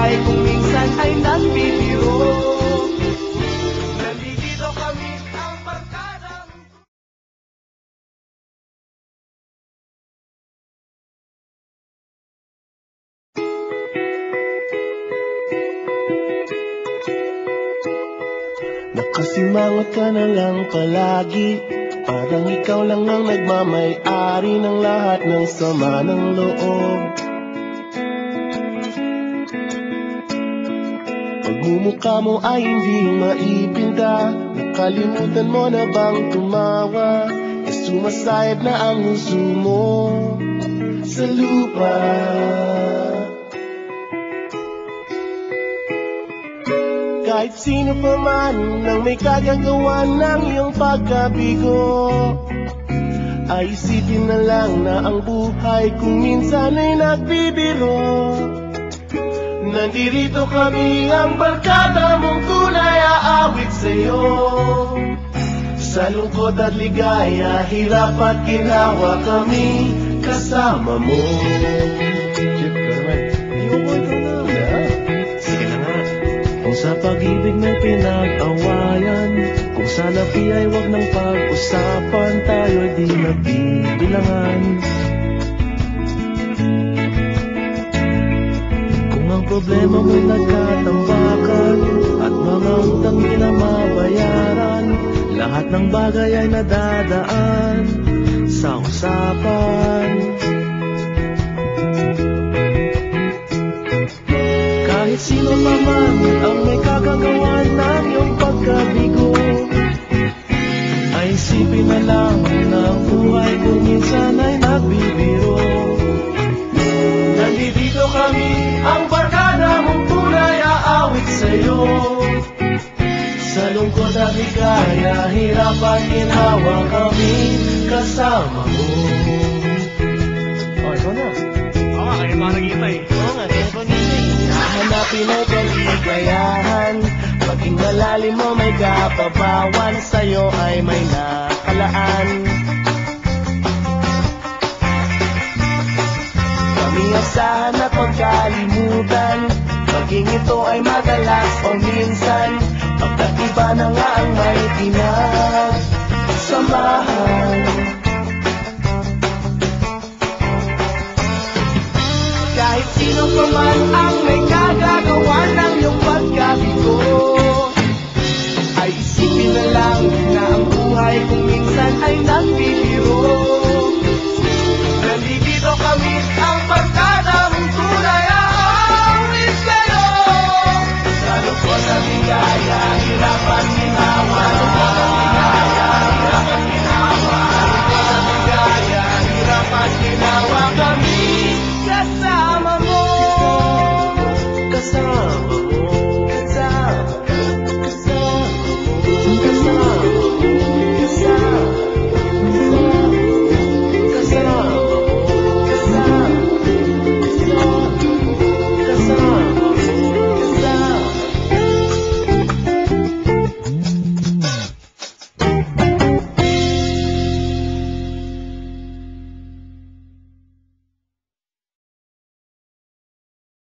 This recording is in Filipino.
buhay kung minsan ay nagbibiro. Nandito kami ang barkadang nakasimangot ka na lang palagi, parang ikaw lang ang nagmamay-ari ng lahat ng sama ng loob. Pagmumukha mo ay hindi maipinta, nakalimutan mo na bang tumawa? E sumasayad na ang huso mo sa lupa. Kahit sino pa man ang may kagagawa ng iyong pagkabigo, ay isipin na lang na ang buhay kung minsan ay nagbibiro. Nandito kami ang barkada mong tunay aawit sa'yo. Sa lungkot at ligaya, hirap at ginawa kami kasama mo. Sa pag-ibig may pinag-awayan, kung sa labi ay wag ng pag-usapan, tayo'y di nagbibilangan. Kung ang problema mo'y nagkatambakan at mga utang di na mabayaran, lahat ng bagay ay nadadaan sa usapan. Kahit sino pa man ang may kagagawa ng iyong pagkabigo, ay isipin na lang na ang buhay kung minsan ay nagbibiro. Nandito kami ang barkada mong tunay aawit sa'yo. Sa lungkot at ligaya, hirap at ginawa kami kasama mo. Oh, ikaw na. Oo nga, kaya pa nag-iiba eh. Oo nga, kaya pa nag-iiba. Hanapin ay kaligayahan, maging malalim mo may kapabawan, sa'yo ay may nakalaan. Kami asahan at magkalimutan, maging ito ay madalas o minsan, pagkat iba na nga ang may pinagsamahan. Kahit sino pa man